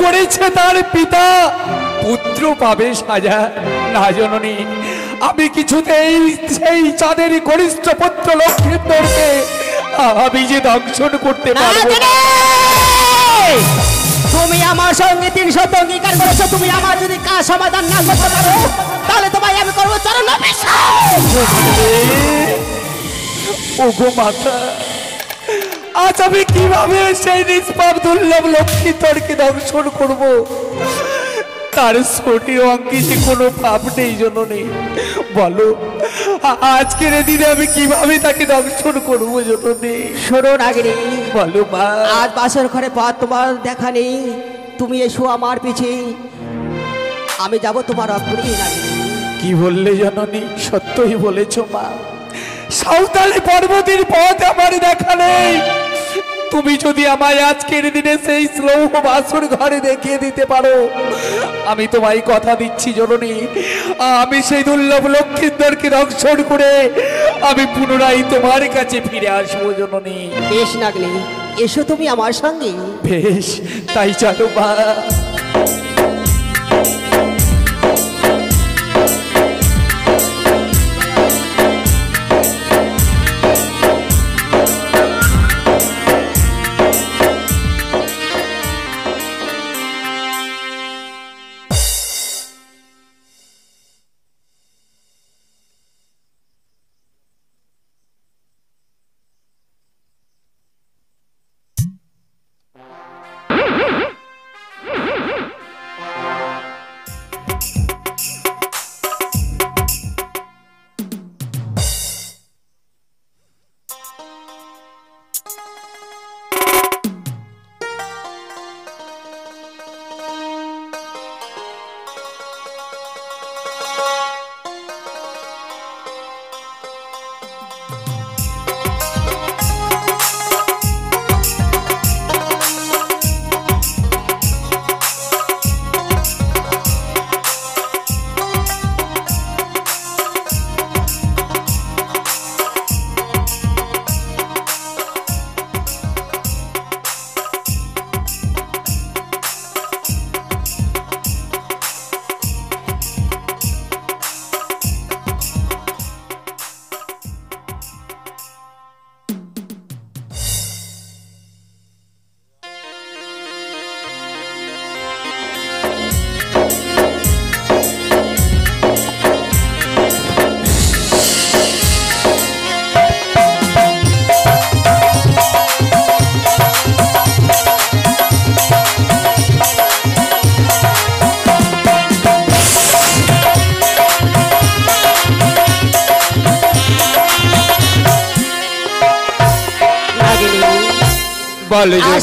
করেছে তার পিতা পুত্র পাবে সাজা না জননী। আমি কিছুতেই সেই চাঁদের গরিষ্ঠ পুত্র লক্ষ্মীন্দরকে আমি যে দংশন করতে পারবো না। তুমি আমার সঙ্গে 300 অঙ্গীকার করেছো, তুমি আমার যদি কাজ সমাধান না করতে পারো তাহলে তোমায় আমি করবো চরণ অভিষেক। ওগো মাতা, আজ আমি কিভাবে সেই নিষ্পাপ দুর্লভ লক্ষ্মীন্দরকে দংশন করব? তার শরীর অঙ্গে যে কোনো পাপ নেই জননী। বলো আজকের দিনে আমি কিভাবে তাকে দংশন করবো জননী? শোনো নাগিনী, বলো মা। আজ বাসর ঘরে পথ তোমার দেখা নেই, তুমি এসো আমার পিছে, আমি যাব তোমার অগ্রণী। নাগিনী কি বললে জননী? সত্যই বলেছ মা। সাঁওতালি পর্বতের পথ আমার দেখা নেই। তুমি যদি আমায় আজকের দিনে সেই শ্লৌহ বাসর ঘরে দেখিয়ে দিতে পারো, আমি তোমায় কথা দিচ্ছি জননী, আমি সেই দুর্লভ লক্ষ্মীন্দরকে দংশন করে আমি পুনরায় তোমার কাছে ফিরে আসবো জননী। বেশ নাগিনী, এসো তুমি আমার সঙ্গে। বেশ, তাই চলো মা।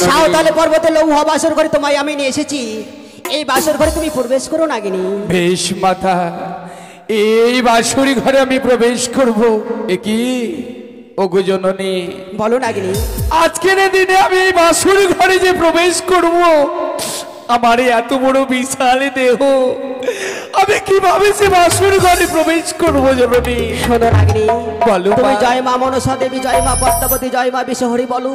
সাঁওতালি পর্বতে লৌহ বাসর ঘরে তোমায় আমি নিয়ে এসেছি, এই বাসর ঘরে তুমি প্রবেশ করো নাগিনী। বেশ মাতা, এই বাসুরি ঘরে আমি প্রবেশ করব। কি ওগো জননী? বলো নাগিনী। আজকের দিনে আমি এই বাসুরি ঘরে যে প্রবেশ করব, আমার এত বড় বিশাল দেহ, আমি কিভাবে সে বাসুরি ঘরে প্রবেশ করব জননী? শোনো নাগিনী, বলো। তুমি জয় মা মনসা দেবী, জয় মা পদ্মাবতী, জয় মা বিশ্বহরি বলো,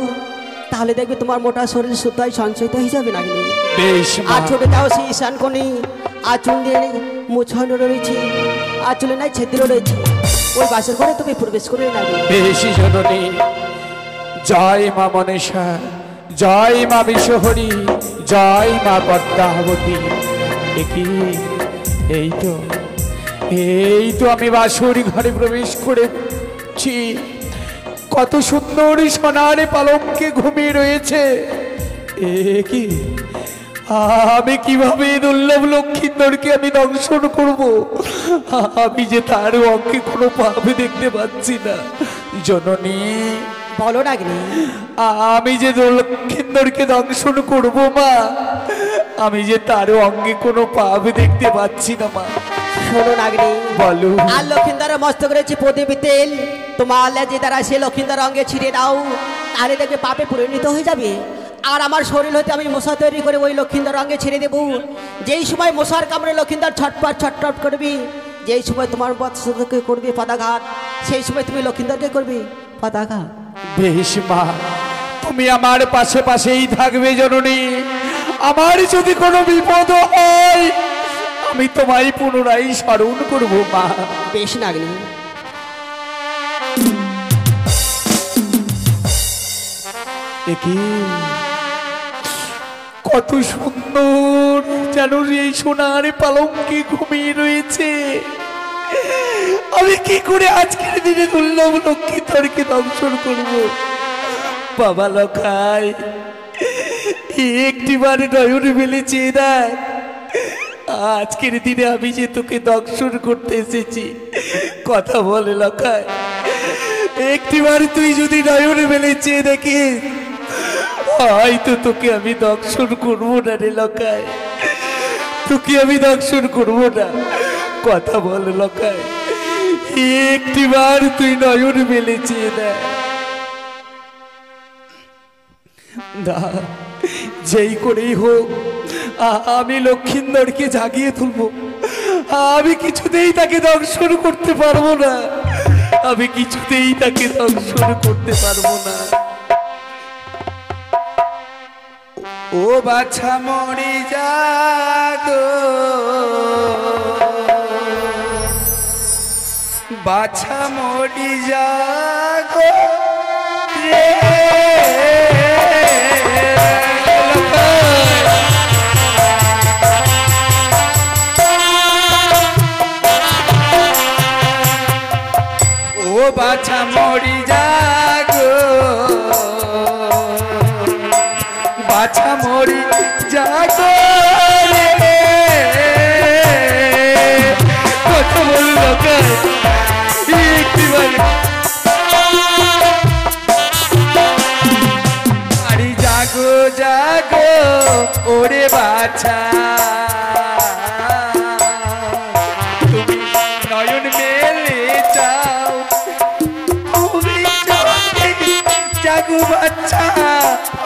তাহলে দেখবে তোমার মোটা শরীর শুদ্ধায় সঞ্চয়িত হয়ে যাবে নাগিনী। বেশ মা। আর ছোট যাও সেই ঈশান কোণে আচুল দিয়ে মুছানো রয়েছে, আচুলে নাই ছেদ্র রয়েছে, ওই বাসর ঘরে তুমি প্রবেশ করবে নাগিনী। বেশ জননী। জয় মা মনসা, জয় মা বিশ্বহরি, জয় মা পদ্মাবতী। এই তো আমি বাসুরি ঘরে প্রবেশ করেছি। কত সুন্দর সোনার পালঙ্কে ঘুমিয়ে রয়েছে। কি আমি কিভাবে দুর্লভ লক্ষ্মীন্দরকে আমি দংশন করব? আমি যে তার অঙ্গে কোনো পাপ দেখতে পাচ্ছি না জননী। বলো নাগিনী। আমি যে লক্ষ্মীন্দরকে দংশন করব মা, আমি যে তার অঙ্গে কোনো পাপ দেখতে পাচ্ছি না মা। শোনো নাগিনী, বলো। আর লক্ষ্মীন্দরের মস্তক রয়েছে প্রদীপ তেল, তোমার লেজে দ্বারা সে লক্ষ্মীন্দর অঙ্গে ছিঁড়ে দাও, তাহলে দেখবে পাপে পরিণত হয়ে যাবে। আর আমার শরীর হতে আমি মশা তৈরি করে ওই লক্ষ্মীন্দর অঙ্গে ছেড়ে দেবো। যেই সময় মশার কামড়ে লক্ষ্মীন্দর ছটপট ছটপট করবি, যেই সময় তোমার বৎসকে করবে পদাঘাত, সেই সময় তুমি লক্ষ্মীন্দরকে করবে পদাঘাত। বেশ মা, তুমি আমার পাশে পাশেই থাকবে জননী। আমার যদি কোনো বিপদ হয় আমি তোমায় পুনরায় স্মরণ করব মা। বেশ নাগিনী। কি কত সুন্দর যেন এই সোনার পালঙ্কে ঘুমিয়ে রয়েছে। আমি কি করে আজকের দিনে দুর্লভ লক্ষ্মী তোরকে দংশন করব? বাবা লখাই একটিবার নয়ন মেলে চেয়ে দেখ, আজকের দিনে আমি যে তোকে দংশন করতে এসেছি। কথা বলে লখাই, একটিবার তুই যদি নয়ন মেলে চেয়ে দেখিস হয়তো তোকে আমি দংশন করবো না রে লখাই, তোকে আমি দংশন করবো না। কথা বল লখাই, একটিবার তুই নয়ন মেলে চেয়ে দেখ। না, যেই করেই হোক আমি লক্ষিন্দরকে জাগিয়ে তুলবো। আমি কিছুতেই তাকে দংশন করতে পারবো না, আমি কিছুতেই তাকে দংশন করতে পারবো না। ও বাছা মরি জাগো, বাছা মরি জাগো রে। ও বাছা মরি জাগো, বাছা মরি জাগো রে। কথা বলল আরে জাগো জাগো ওরে বাছা, তুমি নয়ন মেলে যাও, তুমি জাগো বাচ্চা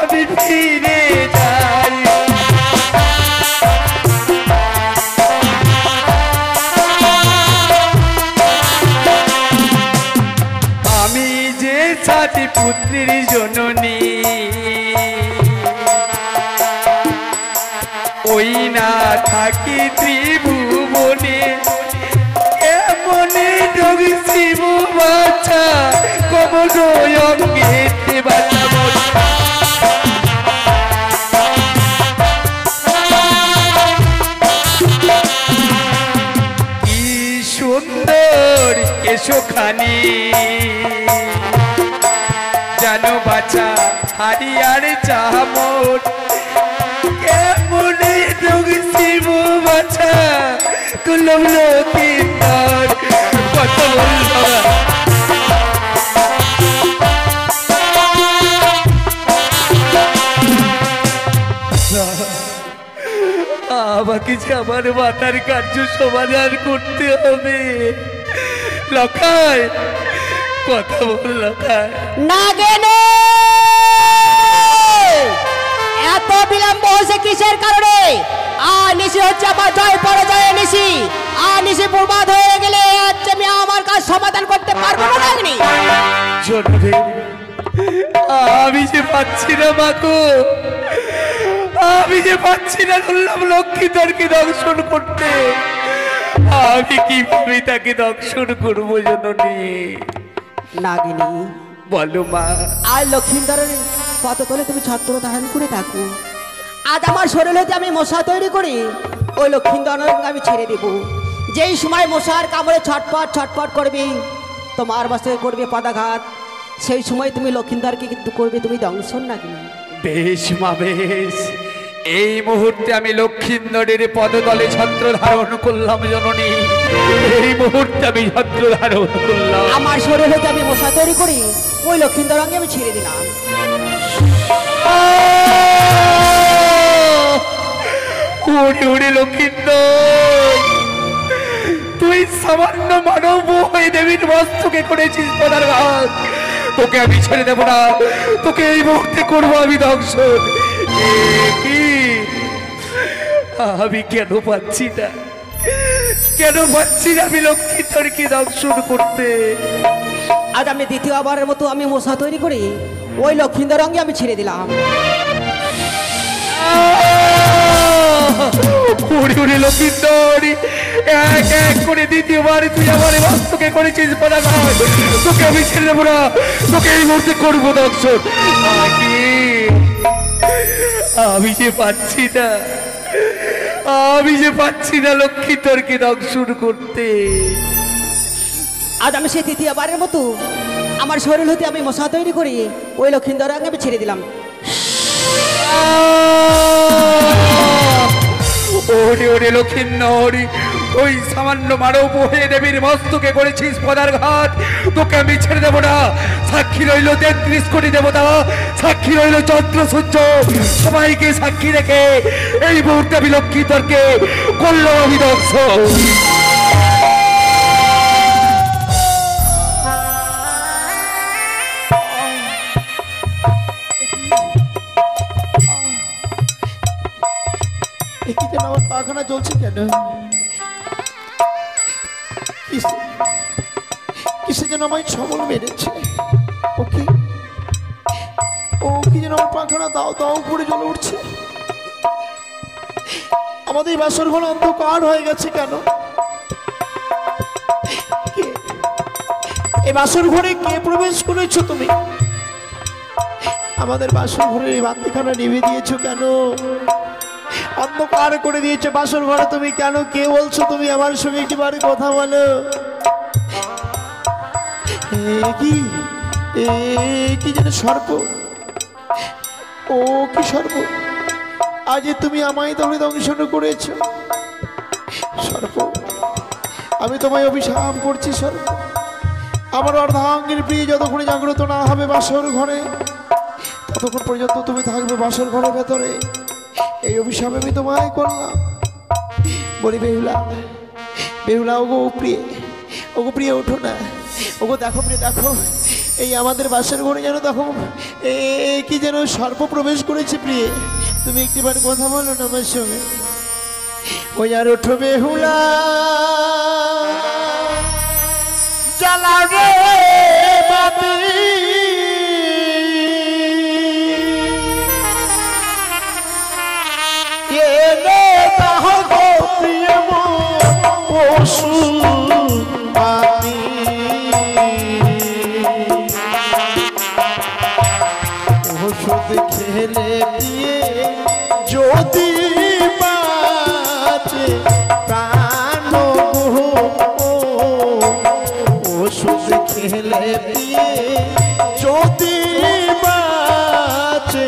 আমি ফিরে যাই। আমি যে সাথী পুত্রের জননী, ওই না থাকি ত্রিভুবনে, এমনে যোগী শিব বাচ্চা কমল অঙ্গে বাচ্চা। কি সুন্দর কেশখানি জানো বাছা হারিয়ার চামট, কেমনে যোগী শিব বাছা কুলম লক্ষিন্দর। কত বলবো আমাকে যে আমার মাতার কার্য সমাধান করতে হবে। লখাই কথা বল লখাই। নাগিনী, এত বিলম্ব হয়েছে কিসের কারণে? নিশি হচ্ছে আমার জয় পরাজয় নিশি। নিশি বরবাদ হয়ে গেলে আমি আমার কাজ সমাধান করতে পারবো না নাগিনী। জনরে আমি যে পাচ্ছি না মাকো, আমি যে পাচ্ছি না দুর্লভ লক্ষ্মীধরকে দংশন করতে। আমি কিভাবে তাকে দংশন করবো জননী? নাগিনী বলো মা। আর লক্ষিন্দরের পদতলে তুমি ছত্র ধারণ করে থাকো। আজ আমার শরীর হতে আমি মশা তৈরি করি, ওই লক্ষিন্দরকে আমি ছেড়ে দেব। যেই সময় মশার কামড়ে ছটপট ছটপট করবে, তোমার বাসে করবে পদাঘাত, সেই সময় তুমি লক্ষিন্দরকে কিন্তু করবে তুমি দংশন। নাগিনী বেশ মা বেশ, এই মুহূর্তে আমি লক্ষিন্দরের পদতলে ছত্র ধারণ করলাম জননী। এই মুহূর্তে আমি ছত্র ধারণ করলাম। আমার শরীর হতে আমি মশা তৈরি করি, ওই লক্ষিন্দরকে আমি ছেড়ে দিলাম। ওরে ওরে লক্ষিন্দর, তুই সামান্য মানব হয়ে দেবীর বস্তুকে করেছিস পদাঘাত। তোকে আমি ছেড়ে দেবো না, তোকে এই মুহূর্তে করবো আমি দংশন। কি আমি কেন পাচ্ছি না, কেন পাচ্ছি না আমি লক্ষিন্দরকে দংশন করতে? আজ আমি দ্বিতীয়বারের মতো আমি মশা তৈরি করি, ওই লক্ষিন্দরকে আমি ছেড়ে দিলাম। লক্ষিন্দর, এক এক করে দ্বিতীয়বার তুই আমার বাস্তকে করেছিস পরাঘাত। তোকে আমি ছেড়ে দেবো না, তোকে এই মুহূর্তে করবো দর্শন। আমি যে পাচ্ছি না, আমি যে পাচ্ছি না লক্ষিন্দরকে দর্শন করতে। আজ আমি সেই তৃতীয়বারের মতো আমার শরীর হতে আমি মশা তৈরি করি ওই লক্ষিন্দর আগে আমি ছেড়ে দিলাম। ওরে ওরে লক্ষিন্দর, ওই সামান্য মানব হয়ে দেবীর মস্তকে করেছিস পদারঘাত। তোকে আমি ছেড়ে দেবো না। সাক্ষী রইল 33 কোটি দেবতা, সাক্ষী রইল চন্দ্র সূর্য, সবাইকে সাক্ষী রেখে এই মুহূর্তে আমি লক্ষিন্দরকে করলাম আমি দর্শন। আমার পাখানা জ্বলছে কেন? কিসে যেন আমায় ছবল মেরেছে। ওকে ও কি যেন আমার পাখানা দাও দাও করে জ্বলে উঠছে। আমাদের বাসর ঘর অন্ধকার হয়ে গেছে কেন? এই বাসর ঘরে কে প্রবেশ করেছো তুমি? আমাদের বাসর ঘরে এই বাতিখানা নিভে দিয়েছো কেন? অন্ধকার করে দিয়েছে বাসর ঘরে তুমি কেন? কে বলছো তুমি? আমার সঙ্গে একটিবার কথা বলো। কি যেন সর্প? ও কি সর্প? আজ তুমি আমায় তাহলে দংশন করেছ সর্প। আমি তোমায় অভিশাপ করছি সর্প। আমার অর্ধাঙ্গের প্রিয় যতক্ষণ জাগ্রত না হবে বাসর ঘরে, ততক্ষণ পর্যন্ত তুমি থাকবে বাসর ঘরের ভেতরে। এই অভিশাপে আমি তোমায় করলাম। বলি বেহুলা, বেহুলা ওগো প্রিয়, ওগো প্রিয় ওঠো না। ওগো দেখো প্রিয় দেখো, এই আমাদের বাসের ঘরে যেন দেখো কি যেন সর্প প্রবেশ করেছে। প্রিয় তুমি একটিবার কথা বলো না আমার সঙ্গে। ওই আর ওঠো বেহুলা, জ্বালাবে বাতি ওষুধ খেলে দিয়ে যদি বাঁচে প্রাণ, ওষুধ খেলে দিয়ে যদি বাঁচে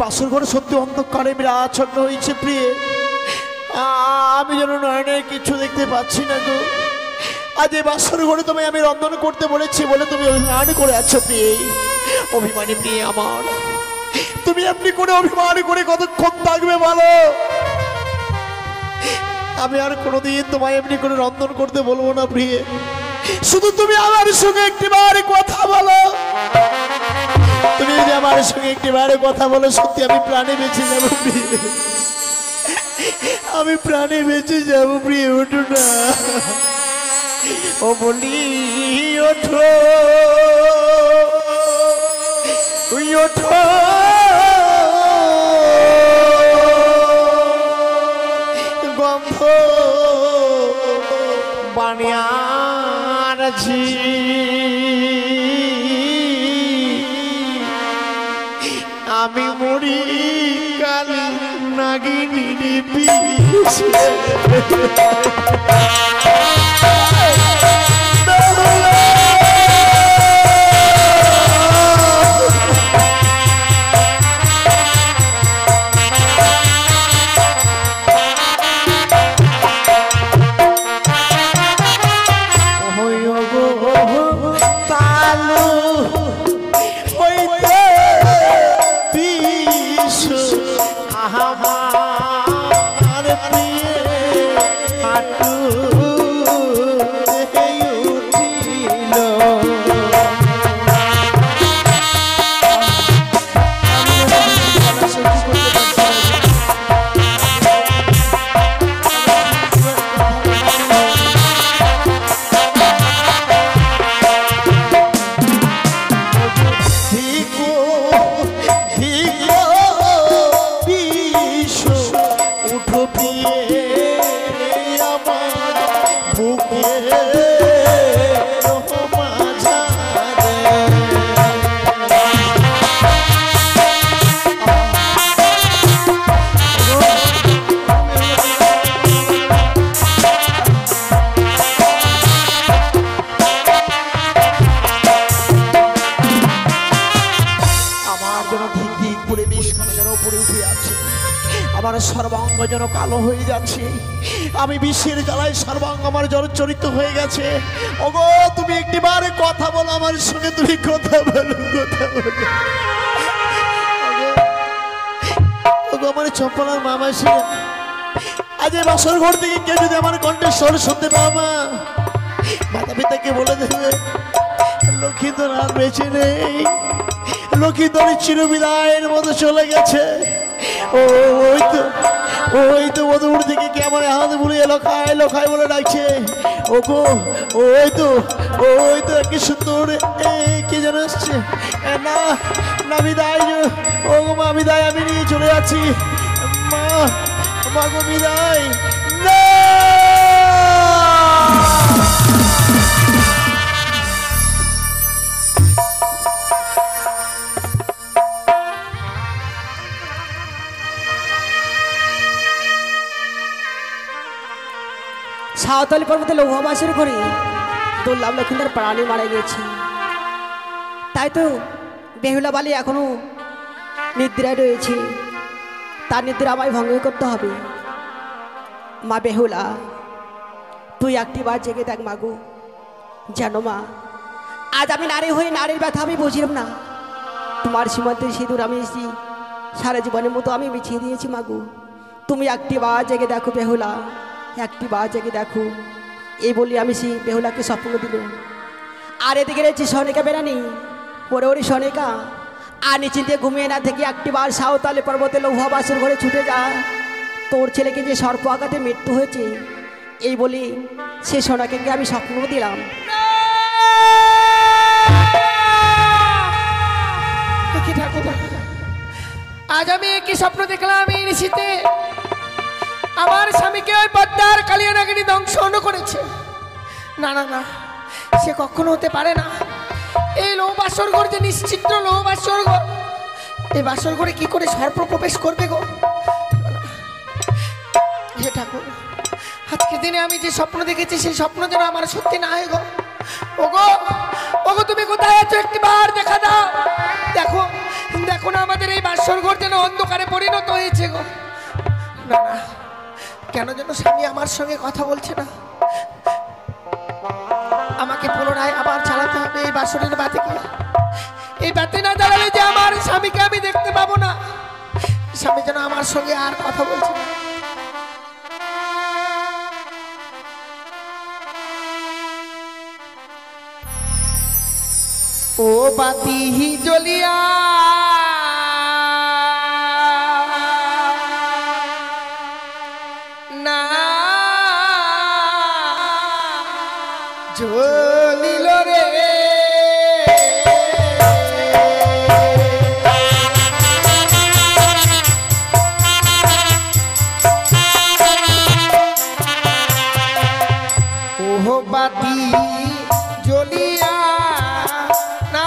বাসর ঘরে সত্যি অন্ধকারে বিরাচ্ছন্ন হয়েছে প্রিয়ে। আমি যেন নয়নে কিছু দেখতে পাচ্ছি না গো। আজ এই বাসর ঘরে তোমায় আমি রন্ধন করতে বলেছি বলে তুমি অভিমান করে আছো প্রিয়ে। অভিমানী প্রিয়ে আমার, তুমি এমনি করে অভিমান করে কতক্ষণ থাকবে বলো? আমি আর কোনোদিন তোমায় এমনি করে রন্ধন করতে বলবো না প্রিয়ে। শুধু তুমি আমার সঙ্গে একটিবার কথা বলো। তুমি যদি আমার সঙ্গে একটিবার কথা বলো, সত্যি আমি প্রাণে বেঁচে যাবো প্রিয়ে। আমি প্রাণে বেঁচে যাবো প্রিয়ে। ওঠো না, ও বলি ওঠো, ওঠো গন্ধ বানিয়াছি আমি মরি কালি নাগিনী পিছে। সর্বাঙ্গ যেন কালো হয়ে যাচ্ছে। আমি বিশ্বের জ্বালায় সর্বাঙ্গ আমার জর্জরিত হয়ে গেছে। ওগো তুমি একটিবার কথা বলো আমার সঙ্গে, তুমি কথা বলো, কথা বলো। ওগো আমার চম্পলার মামাসি, আজ এই বাসর ঘর থেকে কেউ যদি আমার কণ্ঠের স্বর শুনতে পাও মা, মাতা পিতাকে বলে দেবে লক্ষ্মীধর আর বেঁচে নেই, লক্ষ্মীধর চিরবিদায়ের মতো চলে গেছে। ওই তো মধুপুর থেকে কেমন হাত বুলিয়ে লোখায় লোখায় বলে ডাকছে। ওগো ওই তো কি সুন্দর কি যেন আসছে। না না বিদায়, ওগো মা বিদায়, আমি নিয়ে চলে যাচ্ছি মা, মা গো বিদায় না। সাঁওতালি পর্বতে লৌহবাসের ঘরে দুর্লভ লক্ষিন্দর প্রাণী মারা গেছে। তাই তো বেহুলা বালি এখনো নিদ্রায় রয়েছে। তার নিদ্রা আমায় ভঙ্গ করতে হবে। মা বেহুলা, তুই একটি বার জেগে দেখ মাগো। জানো মা, আজ আমি নারী হয়ে নারীর ব্যথা আমি বুঝলাম না। তোমার সীমান্তে সিঁদুর আমি সারা জীবনের মতো আমি মিছিয়ে দিয়েছি মাগো। তুমি একটি বার জেগে দেখো বেহুলা, একটি বার জেগে দেখো। এই বলি আমি সেই বেহুলাকে স্বপ্ন দিল। আর এদিকে রয়েছে সনিকা বেরানি। ওরে ওরে সনিকা, আর নিচিন্তে ঘুমিয়ে না থেকে একটি বার সাঁওতালি পর্বতে লৌহবাসের ঘরে ছুটে যা। তোর ছেলেকে যে সর্প আঘাতে মৃত্যু হয়েছে, এই বলি সে সোনাকে আমি স্বপ্ন দিলাম। আজ আমি কি স্বপ্ন দেখলাম? এই নিশীতে আমার স্বামীকে ওই পদ্মার কালিয়া নাগিনী দংশন করেছে। না না না, সে কখনো হতে পারে না। এই লৌহবাসর ঘর যে নিশ্চিত্র লৌহবাসর ঘর, এই বাসর ঘরে কি করে সর্প প্রবেশ করবে গো? হে ঠাকুর, আজকের দিনে আমি যে স্বপ্ন দেখেছি সেই স্বপ্ন যেন আমার সত্যি না হয় গো। ওগো ওগো, তুমি কোথায় আছো? একটি বার দেখা দাও। দেখো দেখো না, আমাদের এই বাসর ঘর যেন অন্ধকার না না, কেন যেন স্বামী আমার সঙ্গে কথা বলছে না। আমাকে পুনরায় আবার চালাতে হবে এই বাসনের বাতিকে। এই বাতি না জ্বালালে যে আমার স্বামীকে আমি দেখতে পাবো না। স্বামী যেন আমার সঙ্গে আর কথা বলছে না। ও বাতি জ্বলিয়া না জ্বলিল রে, ও বাতি জ্বলিয়া না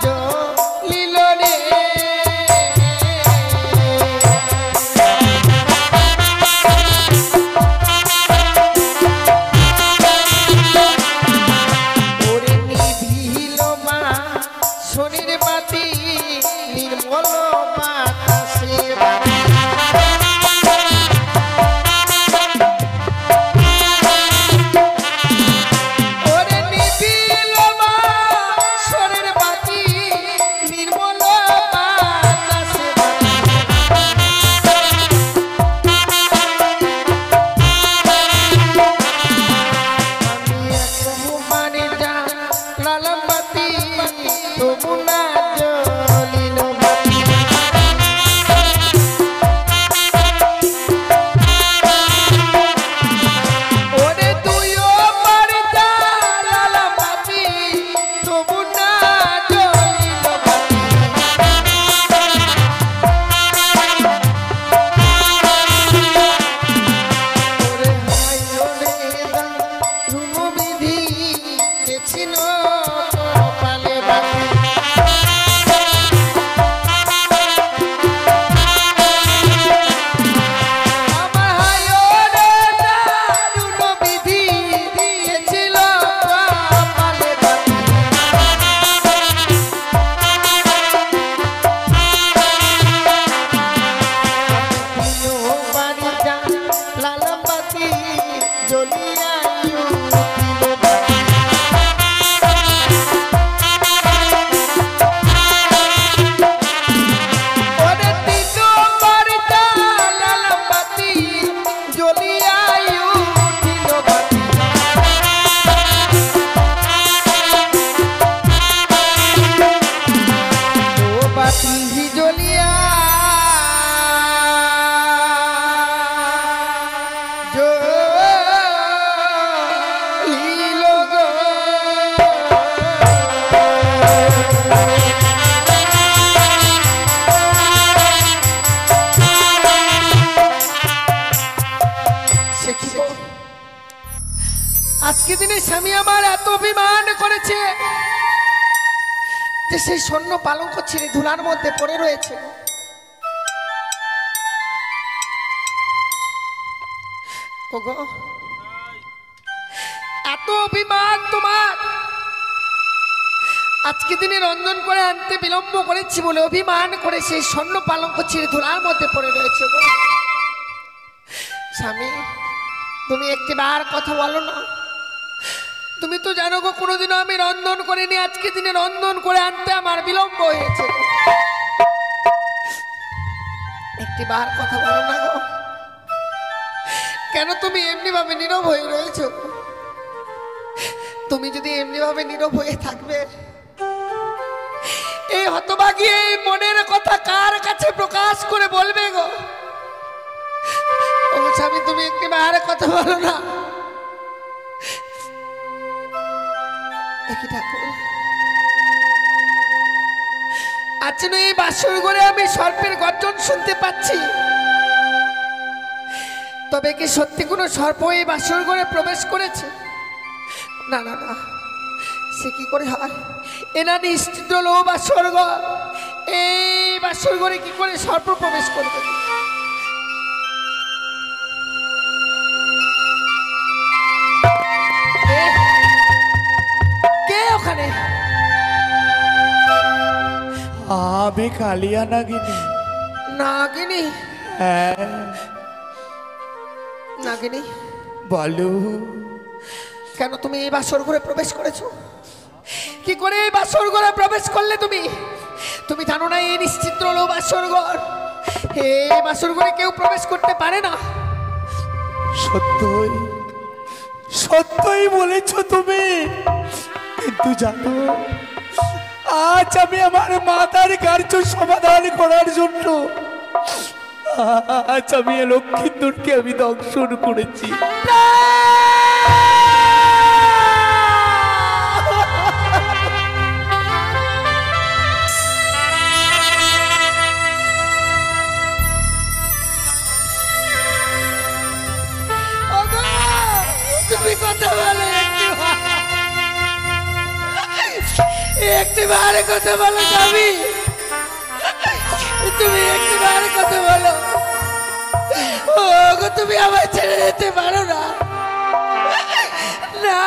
জ্বলিল রে, ওরে নিভিল মা সোনের বাতি নির্মল বাতাসে বাতি। ওরে নিভিল মা সোনের বাতি নির্মল বাতাসে বাতি। আমি একবারে জ্বালালাম বাতি, তবু না জ্বলিল বাতি। ওরে তুইও বাড়ি জ্বালালাম বাতি, তবু না জ্বলিল বাতি। ওরে হায় ওরে দারুণ বিধি গেছিল কপালে বাতি। আমার হায় ওরে দারুণ বিধি গেছিল কপালে বাতি। তুইও বাড়ি জ্বালালাম বাতি, জ্বলিয়া উঠিল বাতি। ওরে তিনও বাড়ি জ্বালালাম বাতি, জ্বলিয়া উঠিল বাতি। ও বাতি জ্বলিয়া জ্বলিল গো। সে কি গো? আজকে দিনে স্বামী আমার এত অভিমান করেছে যে সেই স্বর্ণ পালঙ্ক ছেড়ে ধুলার মধ্যে পড়ে রয়েছে। ওগো, এত অভিমান তোমার, আজকে দিনে রঞ্জন করে আনতে বিলম্ব করেছি বলে অভিমান করে সেই স্বর্ণ পালঙ্ক ছেড়ে ধুলার মধ্যে পড়ে রয়েছে। গো স্বামী, তুমি একটিবার কথা বলো না। তুমি তো জানো গো, কোনোদিনও আমি রন্ধন করিনি, আজকে দিনে রন্ধন করে আনতে আমার বিলম্ব হয়েছে। একটিবার কথা বলো না গো। কেন তুমি এমনি ভাবে নীরব হয়ে রয়েছো? তুমি যদি এমনি ভাবে নীরব হয়ে থাকবে, এই হতভাগী এই মনের কথা কার কাছে প্রকাশ করে বলবে গো? ও স্বামী, তুমি একটিবার কথা বলো না। একই ঠাকুর, আজ এই বাসর ঘরে আমি সর্পের গর্জন শুনতে পাচ্ছি, তবে কি সত্যি কোনো সর্প এই বাসর ঘরে প্রবেশ করেছে? না না না, সে কি করে হয়? এনা নিশ্চিত লো বাসর ঘর, এই বাসর ঘরে কি করে সর্প প্রবেশ করবে? কে ওখানে? আমি কালিয়া নাগিনী। নাগিনী? হ্যাঁ। নাগিনী, বলো কেন তুমি এই বাসর ঘরে প্রবেশ করেছো? কি করে এই বাসর ঘরে প্রবেশ করলে তুমি? তুমি জানো না এই নিশ্চিত্র হলো বাসর ঘর, এই বাসর ঘরে কেউ প্রবেশ করতে পারে না। সত্যই সত্যই বলেছ তুমি, কিন্তু জানো আজ আমি আমার মাতার কার্য সমাধান করার জন্য আজ আমি লক্ষ্মীন্দরকে আমি দংশন করেছি। ওগো, তুমি কথা বলো একটিবার কথা বলো স্বামী, তুমি একটিবার কথা বলো। ওগো, তুমি আমায় ছেড়ে যেতে পারো না। না,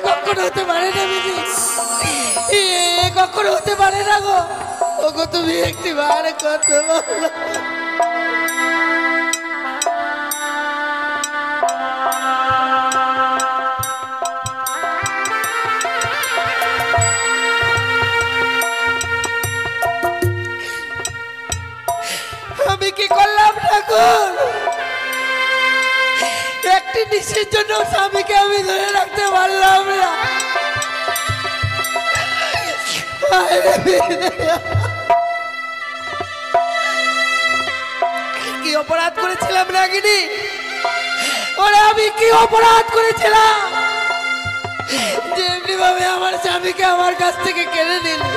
কখনো হতে পারে না বিধি, কখনো হতে পারে না গো। ওগো, তুমি একটিবার কথা বলো। আমি কি করলাম ঠাকুর? একটি নিশির জন্য স্বামীকে আমি ধরে রাখতে পারলাম না। কি অপরাধ করেছিলাম নাগিনী? ওরে আমি কি অপরাধ করেছিলাম যেমনি ভাবে আমার স্বামীকে আমার কাছ থেকে কেড়ে নিলি?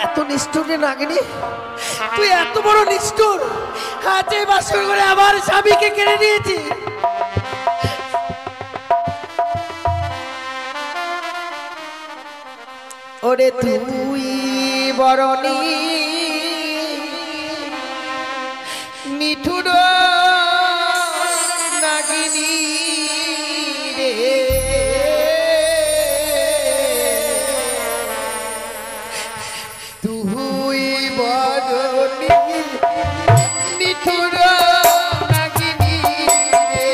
এত নিষ্ঠুর রে নাগিনী, তুই এত বড় নিষ্ঠুর, আজ এই বাসর করে আমার স্বামীকে কেড়ে নিয়েছি। ওরে তুই বরণী নিঠুর নাগিনী রে, তুই বরণী নিঠুর নাগিনী রে।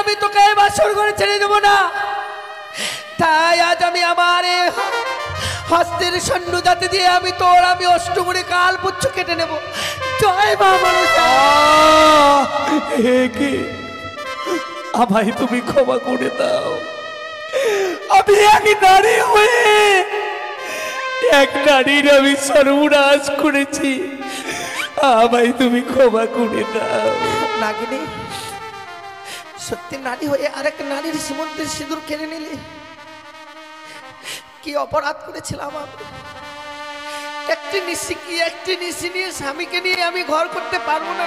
আমি তোকে এই বাসর ঘরে ছেড়ে দেবো না। তাই আজ আমি আমার এই হস্তের সৈন্য জাতি দিয়ে আমি অষ্টমরে কাল পুচ্ছ কেটে নেব। জয় মা মনসা। হে কি, আমায় তুমি ক্ষমা করে দাও। আমি এক নারী হয়ে এক নারীর আমি সর্বনাশ করেছি, আমায় তুমি ক্ষমা করে দাও। নাগিনী, সত্যি নারী হয়ে আরেক নারীর সীমন্তের সিঁদুর কেড়ে নিলে কি অপরাধ করেছিলাম আমি? একটি নিশি নিয়ে স্বামীকে নিয়ে আমি ঘর করতে পারবো না।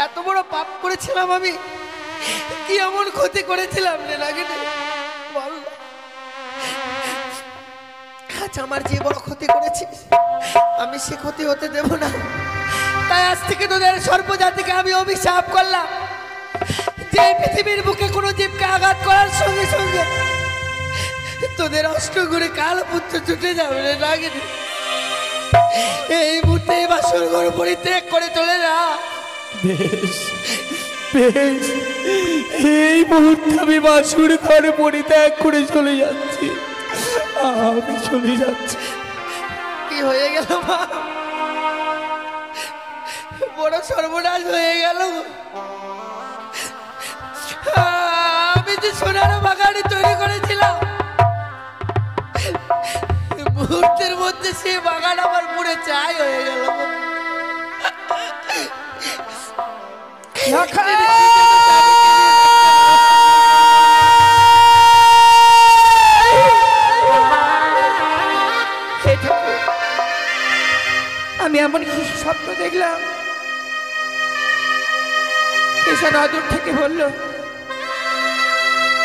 এত বড় পাপ করেছিলাম আমি, কি এমন ক্ষতি করেছিলাম রে নাগিনী বল। আজ আমার যে বড় ক্ষতি করেছিস আমি সে ক্ষতি হতে দেব না। তাই আজ থেকে তোদের সর্বজাতিকে আমি অভিশাপ করলাম যে পৃথিবীর বুকে কোনো জীবকে আঘাত করার সঙ্গে সঙ্গে তোদের অষ্টগুড়ে কাল পুত্র ছুটে যাবে রে নাগিনী। এই মুহূর্তে বাসর ঘর পরিত্যাগ করে চলে যা। বেশ বেশ, এই মুহূর্তে আমি বাসুর ঘরে পরিত্যাগ করে চলে যাচ্ছি, আমি চলে যাচ্ছি। কি হয়ে গেল মা? বড় সর্বনাশ হয়ে গেল। আমি যে সোনার বাগানে তৈরি করেছিলাম, মুহূর্তের মধ্যে সে বাগান আমার পুরে চাই হয়ে গেল। আমি এমন কি স্বপ্ন দেখলাম? কিষান অদূর থেকে বলল,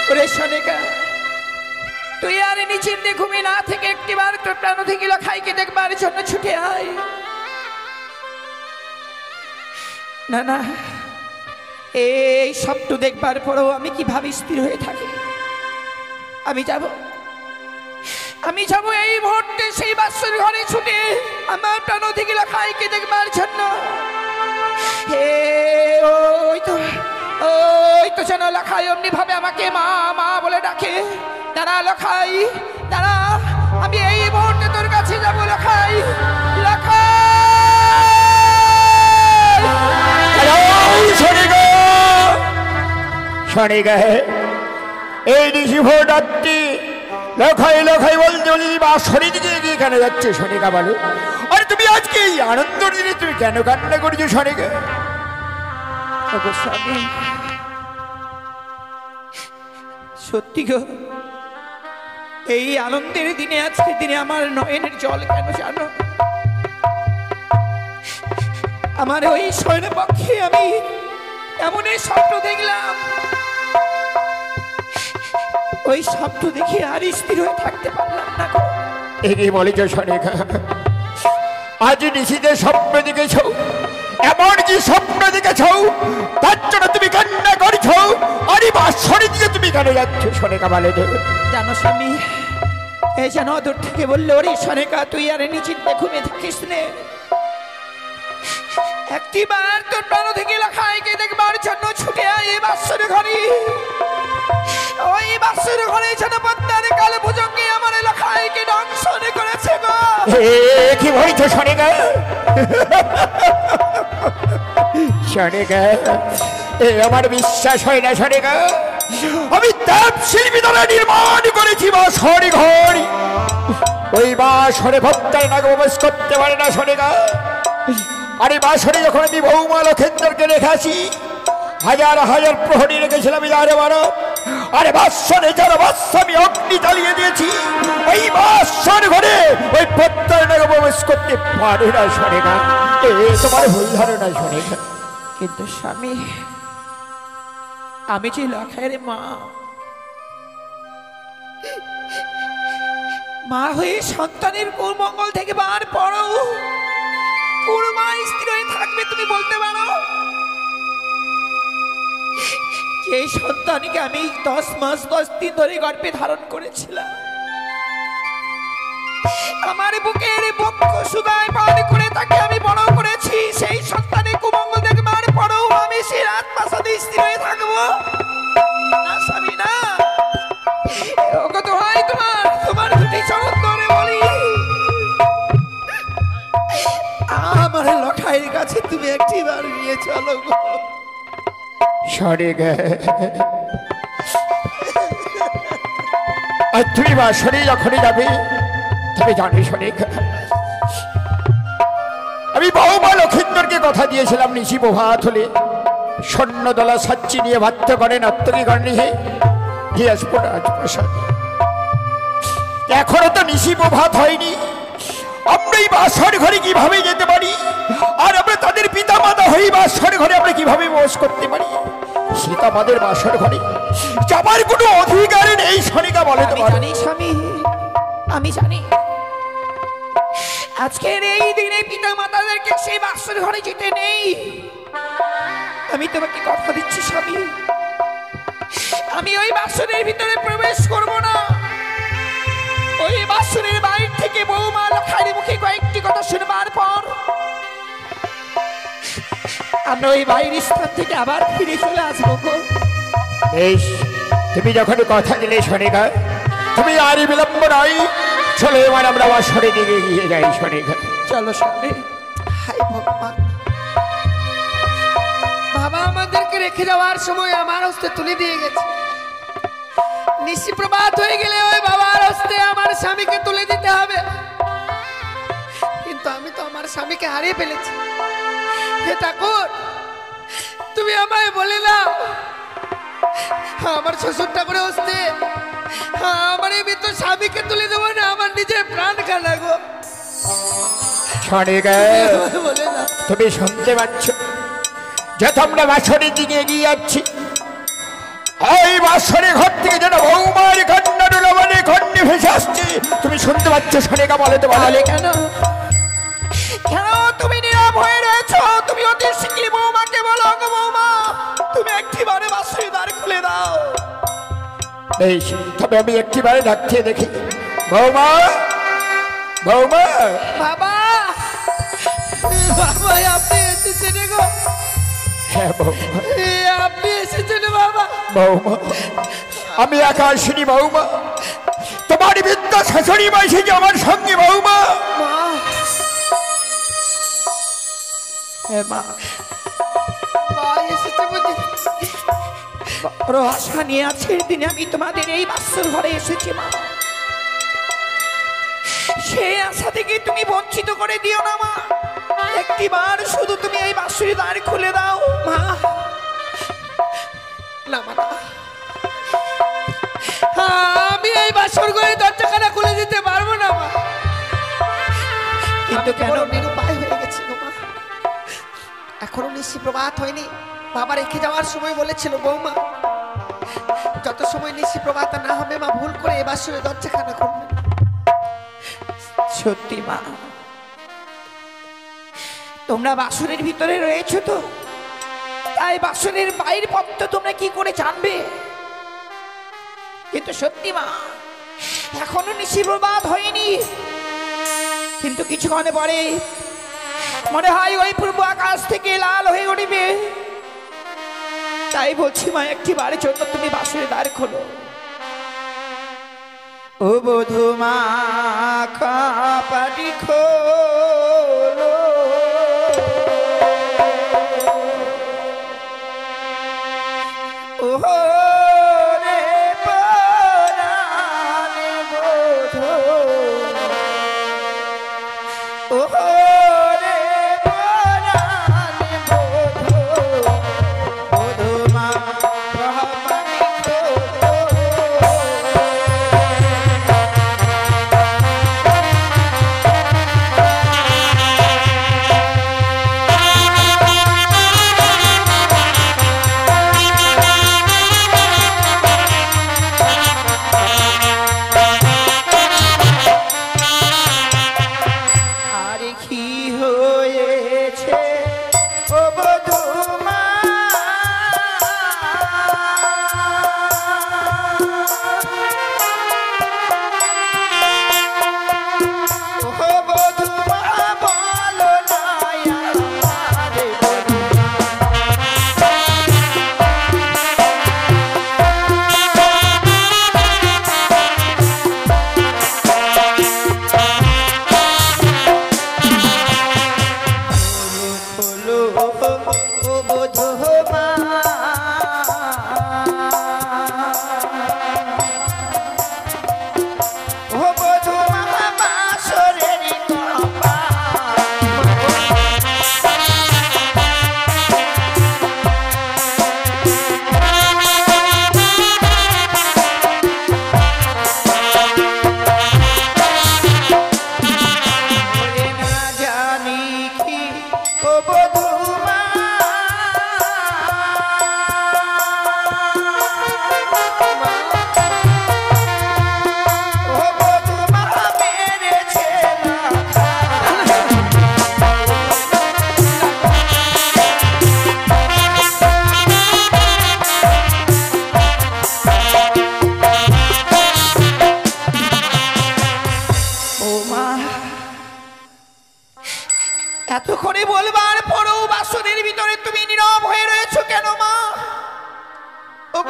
ওরে সনেকা, তুই আর নিচিন্তে ঘুমিয়ে না থেকে একটিবার তোর প্রাণ থেকে খাইকে দেখবার জন্য ছুটে আয়। না না, এই স্বপ্ন দেখবার পরও আমি কিভাবে স্থির হয়ে থাকি? আমি যাব এই মুহূর্তে সেই বাসর ঘরে ছুটে আমার প্রাণ থেকে খাইকে দেখবার জন্য। ওই তো যেন লখাই অমনি ভাবে আমাকে মা মা বলে ডাকে। দাঁড়া লখাই, দাঁড়া, আমি এই মুহূর্তে তোর কাছে যাবো। লখাই, এই ঋষিভোর রাত্রি লখাই লখাই বলতে বা শরীর দিকে এগিয়ে কেন যাচ্ছে সনিকা বলো? আরে তুমি আজকে এই আনন্দ দিনে তুমি কেন কান্না করছো সনিকা? সত্যি গো, এই আনন্দের দিনে আজকে দিনে আমার নয়নের জল কেন জানো? আমার ওই শয়নের পক্ষে আমি এমন স্বপ্ন দেখলাম, ওই স্বপ্ন দেখে আর স্থির হয়ে থাকতে পারলাম না। এগিয়ে বলেছ সনিকা, আজ নিশীতে স্বপ্ন দেখেছ, এমন কি স্বপ্ন দেখেছ তার জন্য তুমি কান্না করছ? আরে বাসরে দিকে তুমি কেন যাচ্ছ সনিকা বলে? জানো স্বামী, এই যেন অদূর থেকে বললো, ওরে সনেকা, তুই আর নিচিন্তে ঘুমিয়ে থাকিস নে। একটিবার তোর প্রাণ থেকে লখাইকে দেখবার জন্য ছুটে আয় এই বাসর ঘরে। ওই বাসর ঘরে যেন পদ্মার কাল ভুজঙ্গে আমার লখাইকে দংশন করেছে গো। কি বলছো সনিকা? সনিকা, আমার বিশ্বাস হয় না সনিকা। আমি তাপ শিল্পী দ্বারা নির্মাণ করেছি বাসর ঘর, ওই বাসরে ভক্তার নাগ প্রবেশ করতে পারে না সনিকা। আরে বাসরে যখন আমি বৌমা লক্ষেন্দ্রকে রেখে আসি, হাজার হাজার প্রহরী রেখেছিলাম যারে বারো। আরে বাসরে যারা বাস আমি অগ্নি জ্বালিয়ে দিয়েছি, ওই বাসর ঘরে ওই ভক্তার নাগ প্রবেশ করতে পারে না সনিকা। তোমার ভুল ধারণা সনিকা। কিন্তু স্বামী, আমি যে লখাইয়ের মা হয়ে সন্তানের মঙ্গল থেকে বার পড়ো, কোন মা স্থির হয়ে থাকবে তুমি বলতে পারো? যে সন্তানকে আমি 10 মাস 10 দিন ধরে গর্ভে ধারণ করেছিলাম, আমার বুকের বক্ষ সুদায় পান করে তাকে আমি বড় করেছি, সেই সন্তানের কুমঙ্গল দেখবার পরেও আমি সেই রাজপ্রাসাদে স্থির হয়ে থাকবো না স্বামী না। ওগো দোহাই তোমার, তোমার দুটি চরণ ধরে বলি, আমার লখাইয়ের কাছে তুমি একটিবার নিয়ে চলো গো। সরে গে আর তুমি বাসরে যখনই যাবে তুমি জানি সরে আমি বউমা লক্ষিন্দরকে কথা দিয়েছিলাম নিশি প্রভাত হলে সৈন্যদলা সাচ্চি নিয়ে ভাত্য করেন আত্মকি গণিহে দিয়ে আসবো রাজপ্রসাদ। এখনো তো নিশি প্রভাত হয়নি, আমরা এই বাসর ঘরে কিভাবে যেতে পারি? আর আমরা তাদের পিতা মাতা হই বাসর ঘরে আমরা কিভাবে বস করতে পারি? সেটা আমাদের বাসর ঘরে যাবার কোনো অধিকার নেই। সনিকা বলে তো জানি স্বামী, আমি জানি আজকের এই দিনে পিতা মাতাদেরকে সেই বাসর ঘরে যেতে নেই। আমি তোমাকে কথা দিচ্ছি স্বামী, আমি ওই বাসনের ভিতরে প্রবেশ করব না। ওই বাসনের বাইরে থেকে বৌমা লখাইয়ের মুখে কয়েকটি কথা শুনবার পর আমরা ওই বাইরের স্থান থেকে আবার ফিরে চলে আসবো গো। বেশ, তুমি যখন কথা দিলে সনিকা তুমি আর বিলম্ব নয়, চলো এবার আমরা বাসরের দিকে গিয়ে যাই। সনিকা চলো স্বামী। হাই ভগবান, বাবা আমাদেরকে রেখে যাওয়ার সময় আমার হস্তে তুলে দিয়ে গেছে। নিশি প্রভাত হয়ে গেলে ওই বাবার হস্তে আমার স্বামীকে তুলে দিতে হবে, কিন্তু আমি তো আমার স্বামীকে হারিয়ে ফেলেছি। হে ঠাকুর, তুমি আমায় বলে দাও আমার শ্বশুর ঠাকুরের হস্তে আমার এই মৃত স্বামীকে তুলে দেবো না আমার নিজের প্রাণ কানা গো। সনিকা বলে দাও। তুমি শুনতে পাচ্ছ যে তোমরা বাসরের দিকে এগিয়ে যাচ্ছি, এই বাসরে ঘর থেকে যেন বৌমার কান্নার লবণে কন্যা ভেসে আসছে। তুমি শুনতে পাচ্ছ সনিকা বলে তো বলে কেন কেন তুমি নীরব হয়ে রয়েছো? তুমি অতি শিগগিরই বৌমাকে বলো, গো বৌমা তুমি একটিবারে বাসুরি দ্বার খুলে দাও। বেশ, তবে আমি একটিবারে ডাকতে দেখি। বৌমা, বৌমা, বাবা বাবা আপনি এসেছেন গো। হ্যাঁ বৌমা, আপনি এসেছেন বাবা। বৌমা আমি একা আসিনি বৌমা, তোমার বিদ্যা শাশুড়ি মা এসেছে আমার সঙ্গে বৌমা। মা, হ্যাঁ মা, মা এসেছে বুঝি। বড় আশা নিয়ে আজকের দিনে আমি তোমাদের এই বাসর ঘরে এসেছি মা। সেই আশা থেকে তুমি বঞ্চিত করে দিও না মা। একটিবার শুধু তুমি এই বাসুরি দ্বার খুলে দাও মা। না মা, আমি এই বাসর ঘরে দরজাখানা খুলে দিতে পারবো না মা। কিন্তু কেন নিরুপায় হয়ে গেছি গো মা। এখনো নিশি প্রভাত হয়নি। বাবা রেখে যাওয়ার সময় বলেছিল বৌমা যত সময় নিশি প্রভাত না হবে মা ভুল করে এ বাসরে দরজাখানা খুলবে। সত্যি মা, তোমরা বাসনের ভিতরে রয়েছো তো, তাই বাসনের বাইরের পথ তোমরা কি করে জানবে? কিন্তু সত্যি মা, এখনো নিশি প্রভাত হয়নি, কিন্তু কিছুক্ষণে পরে মনে হয় ওই পূর্ব আকাশ থেকে লাল হয়ে উঠবে। তাই বলছি মা, একটি বারের জন্য তুমি বাসুরের দ্বার খোলো। ও বধূ মা খাপাটি খোলো, ও রে পরাণে বধূ, ও রে পরাণে বধূ, বধূ মা খাপাটি খোলো।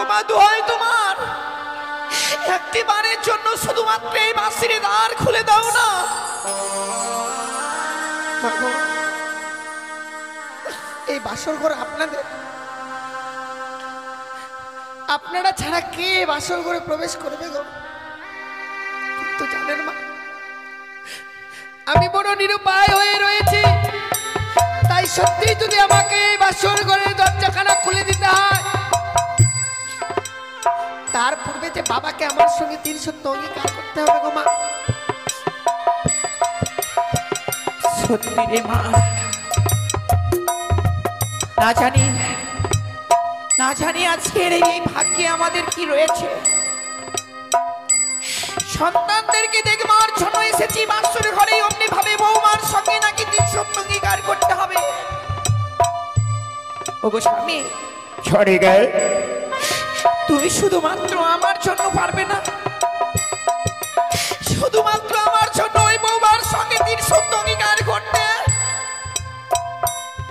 মা দোহাই তোমার, একটি বারের জন্য শুধুমাত্র এই বাঁশির দ্বার খুলে দাও না। এই বাসর ঘর আপনাদের, আপনারা ছাড়া কে বাসর ঘরে প্রবেশ করবে গো? কিন্তু জানেন মা, আমি বড় নিরুপায় হয়ে রয়েছি, তাই সত্যি যদি আমাকে এই বাসর ঘরের দরজাখানা খুলে দিতে হয়, তার পূর্বে যে বাবাকে আমার সঙ্গে ৩০০ অঙ্গীকার করতে হবে গো মা। সত্যি রে মা, না জানি আজকের এই ভাগ্যে আমাদের কি রয়েছে। সন্তানদেরকে দেখবার জন্য এসেছি বাসর ঘরে, অমনি ভাবে বৌমার সঙ্গে নাকি ৩০০ অঙ্গীকার করতে হবে। ওগো স্বামী, ছড়ে গায়ে তুমি শুধুমাত্র আমার জন্য পারবে না, শুধুমাত্র আমার জন্য ওই বৌমার সঙ্গে ৩০০ অঙ্গীকার করতে।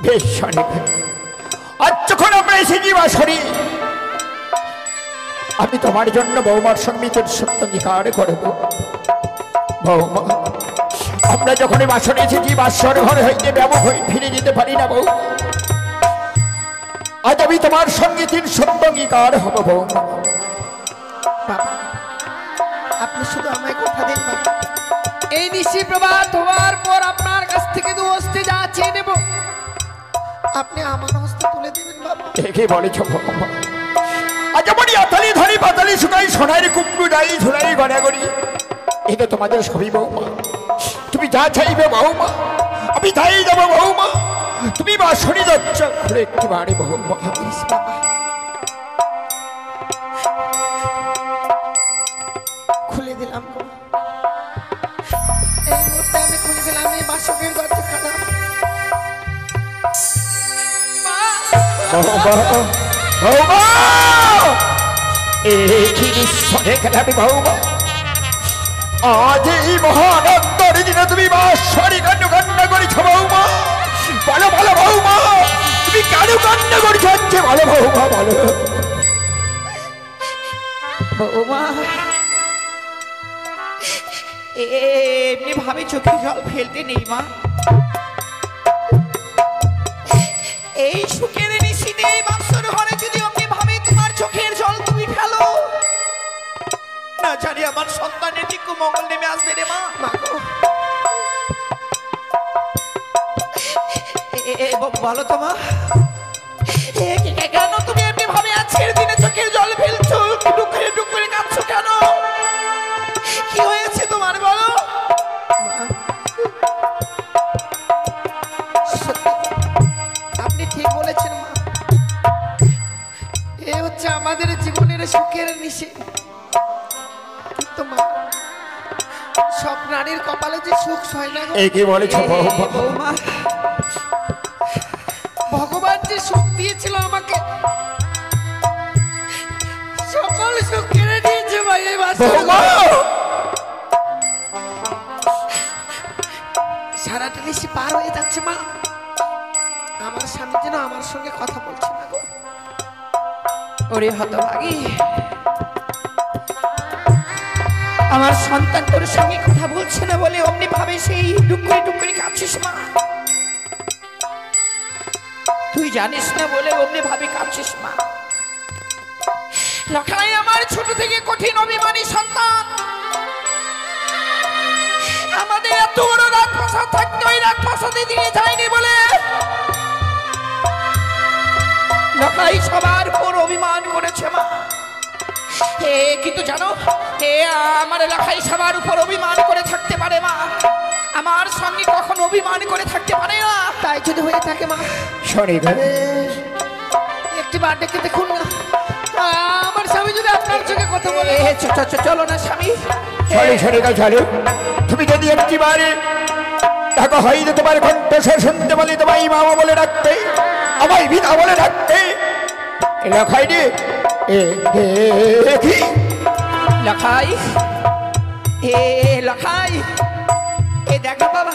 বেশ ছড়ে আজ যখন আমরা এসেছি বাসরি, আমি তোমার জন্য বৌমার সঙ্গে ৩০০ অঙ্গীকার করব। বৌমা, আমরা যখন বাসরে এসেছি বাসর ঘর হইতে ব্যবহার হয়ে ফিরে যেতে পারি না বৌমা। আজ আমি তোমার সঙ্গে ৩০০ অঙ্গীকার হব বৌমা। বাবা, আপনি শুধু আমায় কথা দিন বাবা, এই নিশি প্রভাত হওয়ার পর আপনার কাছ থেকে 2 হস্তে যা চেয়ে নেব, আপনি আমার হস্তে তুলে দেবেন বাবা। একে বলেছ বৌমা, আজ আমারই আতালি ধরি পাতালি শুকাই সোনার কুমড়ু ডাই ঝুলাই গড়াগড়ি, এটা তোমাদের সবই বৌমা। তুমি যা চাইবে বৌমা আমি তাই দেবো বৌমা। তুমি বাসরি দরজা খুলে একটু বাড়ি বৌমা। খুলে দিলাম গো, এই মুহূর্তে আমি খুলে দিলাম এই বাসকের দরজাখানা। বৌমা, বৌমা, কি নিঃস্বরে খেলাবি বৌমা। আজ এই মহানন্দর দিনে তুমি বাসরি কান্ড কান্না করেছ বৌমা। বলো বলো বৌমা, তুমি কেন কান্না করেছ হচ্ছে বলো বৌমা, বলো। বৌমা, এমনি ভাবে চোখে জল ফেলতে নেই মা। এই সুখের নিশিতে বাসর ঘরে যদি অমনি ভাবে তোমার চোখের জল তুমি ফেলো, না জানি আমার সন্তানের কি কুমঙ্গল নেমে আসবে রে মা। বলো তো মা, কেন তুমি এমনি ভাবে আজকের দিনে চোখের জল ফেলছো, ডুক করে কাঁদছো কেন? কি হয়েছে তোমার বলো? আপনি ঠিক বলেছেন মা, এ হচ্ছে আমাদের জীবনের সুখের নিশি। কিন্তু মা, সব নারীর কপালে যে সুখ হয় না গো। কি বলেছ বৌমা, ভগবান যে সুখ দিয়েছিল আমাকে, সকল সুখ কেড়ে নিয়েছে ভাই এই বাসর ঘরে। সারাটা নিশি পার হয়ে যাচ্ছে মা, আমার স্বামী যেন আমার সঙ্গে কথা বলছে না গো। ওরে হতভাগী, আমার সন্তান তোর সঙ্গে কথা বলছে না বলে অমনি ভাবে সেই ডুক করে কাঁদছিস মা। তুই জানিস না বলে অমনি ভাবে কাঁদছিস মা। লখাই আমার ছোট থেকে কঠিন অভিমানী সন্তান, আমাদের এত বড় রাজপ্রাসাদ থাকতে ওই রাজপ্রাসাদে দিয়ে যায়নি বলে লখাই সবার উপর অভিমান করেছে মা। কিন্তু জানো, আমার লখাই সবার উপর অভিমান করে থাকতে পারে মা, আমার সঙ্গে কখনো অভিমান করে থাকতে পারে না। তাই যদি হয়ে থাকে মা, শোনে একটি বার ডেকে দেখুন না, আমার স্বামী যদি আপনার সঙ্গে কথা বলে। চলো না স্বামী, চলো। তুমি যদি একটি বারে দেখো হয়তো তোমার কণ্ঠস্বর শুনতে বলে তোমায় মামা বলে ডাকতে, আমায় বিধা বলে ডাকতে। লখাই রে, লখাই, লখাই, দেখ বাবা,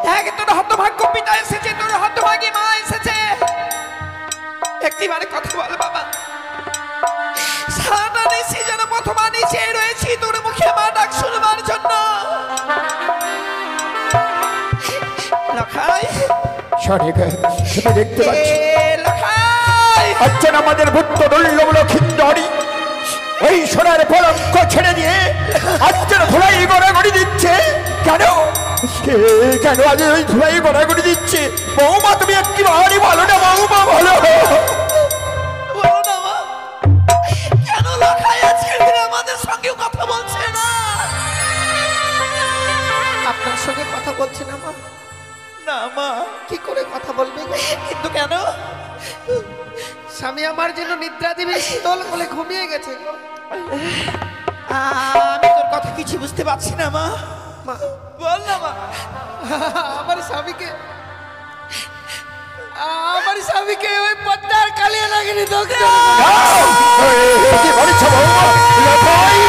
দেখ তোর হতভাগ্য পিতা এসেছে, তোর হতভাগী মা এসেছে, একটিবারে কথা বল বাবা। তুমি দেখতে পাচ্ছ লখাই আচ্ছা আমাদের বুদ্ধ দুর্লভ লক্ষিন্দরী ওই সোনার পলঙ্ক ছেড়ে দিয়ে আজকের ধুলাই গড়াগড়ি দিচ্ছে কেন কেন আজ ওই ধুলাই গড়াগড়ি দিচ্ছে বৌমা তুমি একেবারে ভালো না বৌমা ভালো বলো না মা কেন লখাই আজকের দিনে আমাদের সঙ্গে কথা বলছে না আপনার সঙ্গে কথা বলছে না মা? না মা কি করে কথা বলবে গো? কিন্তু কেন স্বামী আমার জন্য নিদ্রা দেবে শীতল বলে ঘুমিয়ে গেছে গো। আমি তোর কথা কিছু বুঝতে পারছি না মা মা বল না মা আমার স্বামীকে ওই পদ্মার কালিয়া লাগেনি তো কি বলছ বৌমা লখাই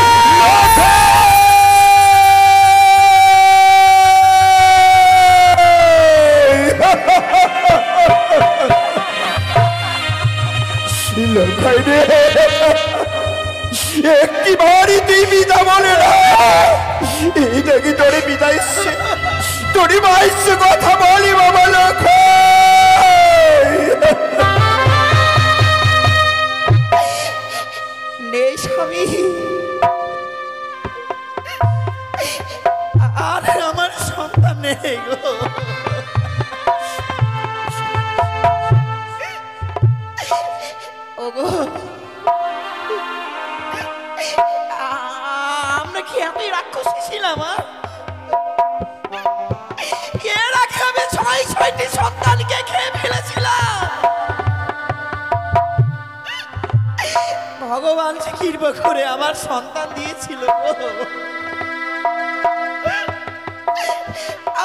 লখাই রে একটি বাড়ি তুই বিদা বলে না এই দেখি তোরে বিদা এসছে তোরে মা এসছে কথা বলি বাবা লখাই নেই স্বামী আর আমার সন্তান নেই গো ওগো আমরা কি এতই রাক্ষসী ছিলাম এর আগে আমি 6টি সন্তানকে খেয়ে ফেলেছিলাম ভগবান যে কৃপা করে আমার সন্তান দিয়েছিল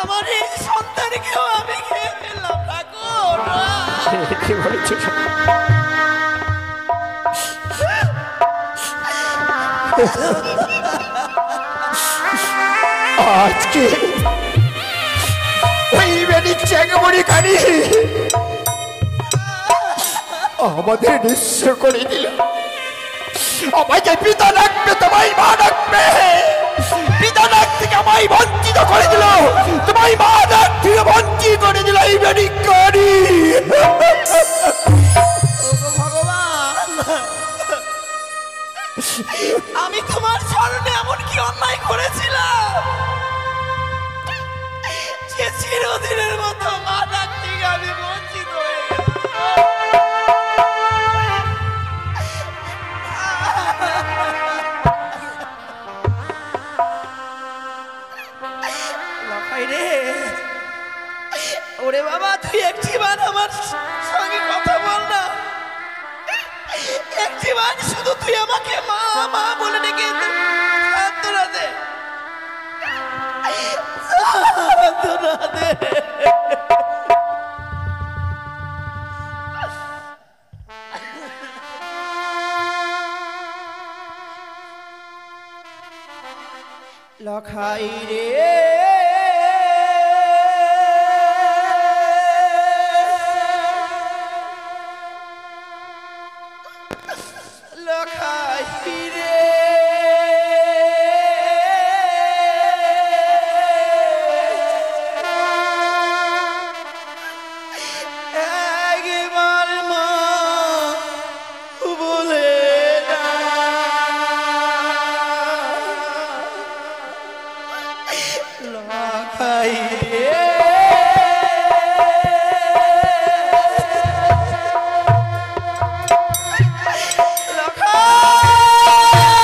আমার এই সন্তানকেও আমি খেয়ে ফেললাম ঠাকুর কি বলেছ আজকে ওই বেনি চেঙ্গমণি কানি আমাদের নিঃস্ব করে দিল আমাকে পিতা ডাকবে তোমায় মা ডাকবে পিতা ডাক থেকে আমায় বঞ্চিত করে দিল তোমায় মা ডাক থেকে বঞ্চিত করে দিল এই বেনি কানি ভগবান আমি তোমার চরণে এমন কি অন্যায় করেছিলাম যে চিরদিনের মতো মা ডাক থেকে আমি বঞ্চিত হয়ে গেলাম ওরে বাবা তুই একটিবার আমার সঙ্গে কথা বল না একটিবার শুধু তুই আমাকে মা মা বলে ডেকে সান্ত্বনা দে সান্ত্বনা দে লখাই রে লখাই রে একবার মা বলে না লখাই রে লখাই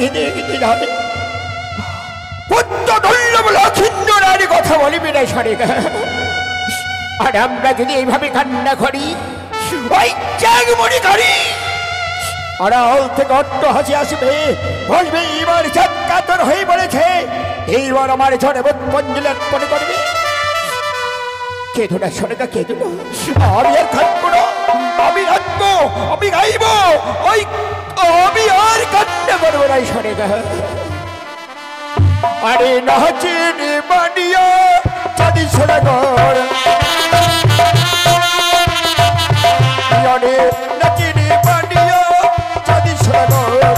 কেঁদে কেঁদে যাবে। পুত্র দুর্লভ লক্ষিন্দর আর কথা বলিবি না সরেগা। আর আমরা যদি এইভাবে কান্না করি, ওই জাগমণি করি, আড়াল থেকে অট্ট হাসি আসবে, বলবে এবার চাঁদ কাতর হয়ে পড়েছে, এইবার আমার ঝড়ে পঞ্জলি অর্পণ করবে। কেঁদো না সরেগা, কেঁদো না, আমি আর থাকবো না, আমি রাখবো, আমি গাইব, ওই আমি আর কান্না করবো না সরেগা। আরে নাচিনি বানিয়া চাঁদি সদাগর, আরে নাচিনি বানিয়া চাঁদি সদাগর,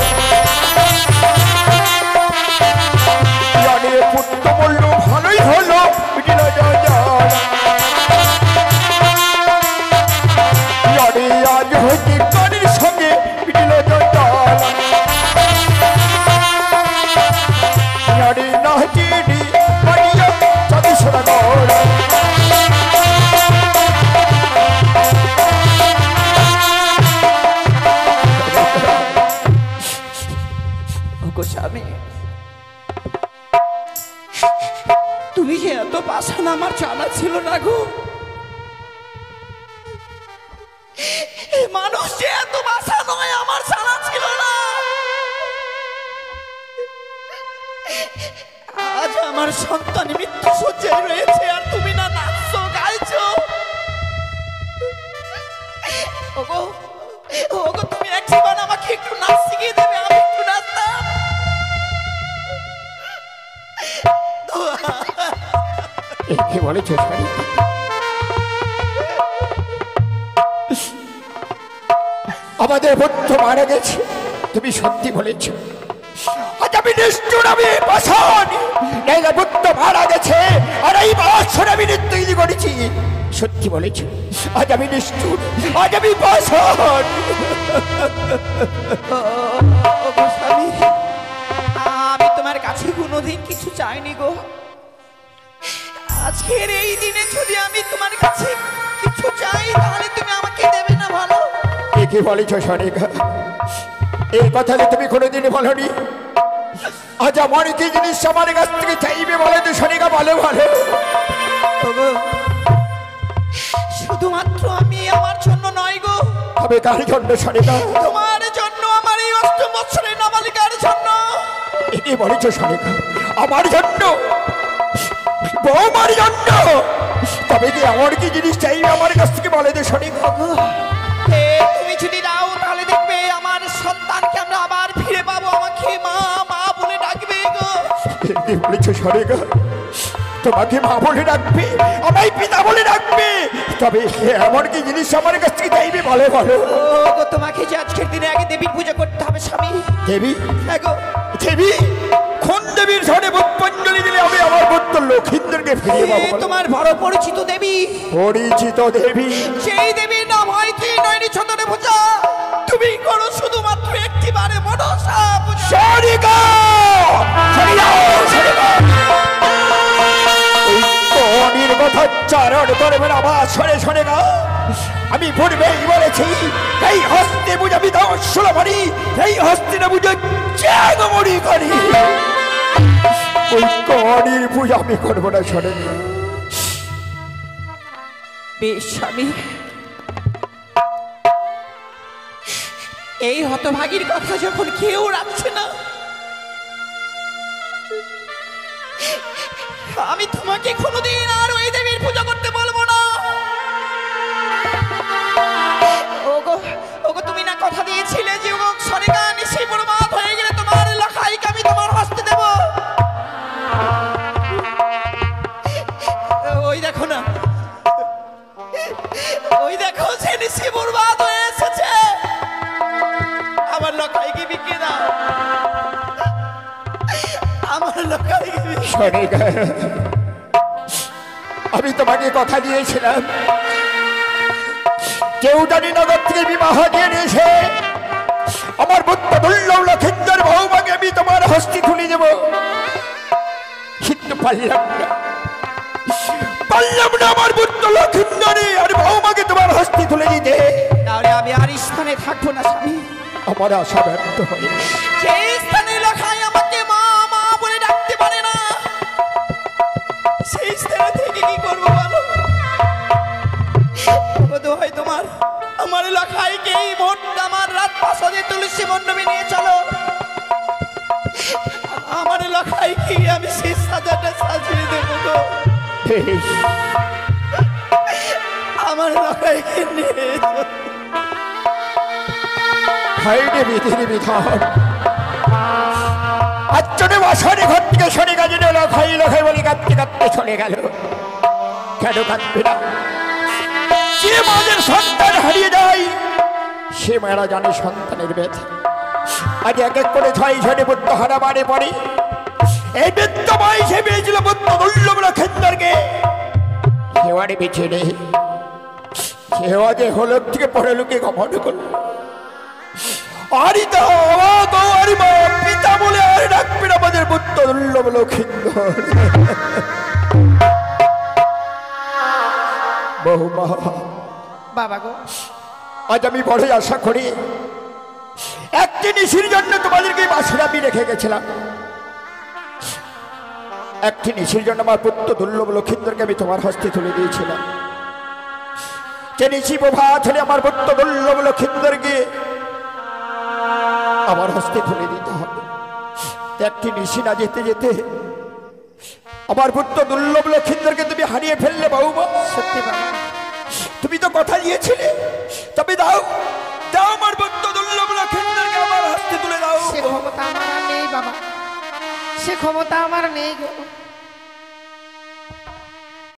আরে পুত্র বললো ভালোই হলো মিটিল জল, আরে আজ হইতে কানের সঙ্গে মিটিল জল, আরে নাচিনি বানিয়া চাঁদি সদাগর। স্বামী, তুমি যে এত পাষাণ আমার জানা ছিল না গো। মানুষ যে এত পাষাণ নয় আমার জানা ছিল না। আজ আমার সন্তান মৃত্যু শয্যায় রয়েছে, আর তুমি না নাচছো গাইছো। ওগো ওগো, তুমি এক জীবন আমাকে একটু নাচ শিখিয়ে দেবে, আমি একটু নাচতাম। কি বলেছো? আমাদের বন্ধু মারা গেছে, তুমি সত্যি বলেছ। আজ আমি নিষ্ঠুর, আমি পাষাণ, বন্ধু মারা গেছে আর এই বছর আমি নৃত্য করেছি। সত্যি বলেছ, আজ আমি নিষ্ঠুর, আজ আমি পাষাণ। আমি তোমার কাছে কোনোদিন কিছু চাইনি গো। আজকের এই দিনে যদি আমি তোমার কাছে কিছু চাই, তাহলে তুমি আমাকে দেবে না? ভালো কি বলেছ সরেগা? এই কথা যে তুমি কোনোদিন বলনি। আজ আমার কি জিনিস আমার কাছ থেকে চাইবে বলে তো সরেগা, ভালো ভালো। শুধুমাত্র আমি আমার জন্য নয় গো, তবে কার জন্য সরেগা? তোমার জন্য, আমার এই ৮ বছরের নাবালিকার জন্য। কি বলেছ সরেগা? আমার জন্য, বৌমার জন্য? তবে কি আমার কি জিনিস চাইবে আমার কাছ থেকে বলে তো সরেগা? তুমি যদি দাও তাহলে দেখবে আমার সন্তানকে আমরা আবার ফিরে পাবো, আমাকে মা মা বলে ডাকবে গো। কি বলেছ সরেগা? তোমাকে মা বলে ডাকবে, আমায় পিতা বলে ডাকবে, তবে এমন কি জিনিস আমার কাছ থেকে চাইবে বলে বলো? তোমাকে যে আজকের দিনে আগে দেবীর পূজা করতে হবে স্বামী। দেবী? হ্যাঁ গো দেবী? কোন দেবীর ঝড়ে পুষ্পাঞ্জলি দিলে আমি আমার পুত্র লক্ষিন্দরকে ফিরিয়ে পাবো? তোমার বড় পরিচিত দেবী। পরিচিত দেবী? সেই দেবীর নাম হয় ত্রিনয়নী চন্দনে পূজা। তুমি করো শুধুমাত্র একটিবারে মনসা পূজা। সরিগা! ওই কথা চারণ করবে না আমার শোনে শোনে না। আমি পূর্বেই বলেছি এই হস্তে বুঝাবি দর্শন করি, এই হস্তে না বুঝে জাগমণি করি। ওই কড়ির পূজা আমি করবো না, শোনে। বেশ স্বামী, এই হতভাগীর কথা যখন কেউ রাখছে না, আমি তোমাকে কোনোদিন আর ওই দেবীর পূজা করতে বলবো না। ওগো ওগো, তুমি না কথা দিয়েছিলে যে ওগো সরেগা নিশি বড়মাত হয়ে গেলে তোমার লেখাইকে আমি তোমার হস্তে দেব। ওই দেখো না, ওই দেখো সে নিশি বড়মাত হয়ে এসেছে। আমার লেখাইকে বিক্রি দাও, আমার লেখাইকে সরেগা। আমি তোমাকে কথা দিয়েছিলাম কেউটানীনগর থেকে বিবাহ দিয়ে নিয়েছে আমার পুত্র দুর্লভ লক্ষিন্দর বৌমাকে আমি তোমার হস্তি তুলে দেব, কিন্তু পারলাম না, পারলাম না আমার পুত্র লক্ষিন্দরে আর বৌমাকে তোমার হস্তি তুলে দিতে। তাহলে আমি আর স্থানে থাকবো না স্বামী। আমার আশা ব্যর্থ হয়ে সেই স্থানে লখাই কি আমি সেই সাজাটা সাজিয়ে দেবো গো। বেশ, আমার লখাইকে নিয়ে এসো। হাইরে বিধির বিধান, আচ্ছনে বাসনে ঘর থেকে সরে গেছে, লখাই লখাই বলে কাঁদতে কাঁদতে চলে গেল। কেন কাঁদবে না? যে মাদের সন্তান হারিয়ে যায় সে মায়েরা জানে সন্তানের ব্যথা। আজ এক এক করে 6 জনে পুত্র হারা মারে পড়ে। এই বৃদ্ধ বয়সে পেয়েছিল পুত্র দুর্লভ লক্ষেন্দরকে। সেওয়ারে বেছে নেই, সেও যে হলক থেকে পরলোকে গমন করল। আরিতা আরি মা পিতা বলে আর ডাকবেন আমাদের পুত্র দুর্লভ লক্ষেন্দর। বহুমা, বাবা গো, আজ আমি বড়ই আশা করি একটি নিশির জন্য তোমাদেরকে বাসুর আমি রেখে গেছিলাম। একটি নিশির জন্য আমার পুত্র দুর্লভ লক্ষিন্দরকে আমি তোমার হস্তে তুলে দিয়েছিলাম। যে নিশি প্রভাত হলে আমার পুত্র দুর্লভ লক্ষিন্দরকে আমার হস্তে তুলে দিতে হবে। একটি নিশি না যেতে যেতে আমার পুত্র দুর্লভ লক্ষিন্দরকে তুমি হারিয়ে ফেললে বাবুমা। সত্যি বাবা, তুমি তো কথা দিয়েছিলে, তবে দাও দাও আমার পুত্র দুর্লভ লক্ষিন্দরকে আমার হস্তে তুলে দাও। সে ক্ষমতা আমার আর নেই বাবা, সে ক্ষমতা আমার নেই গো।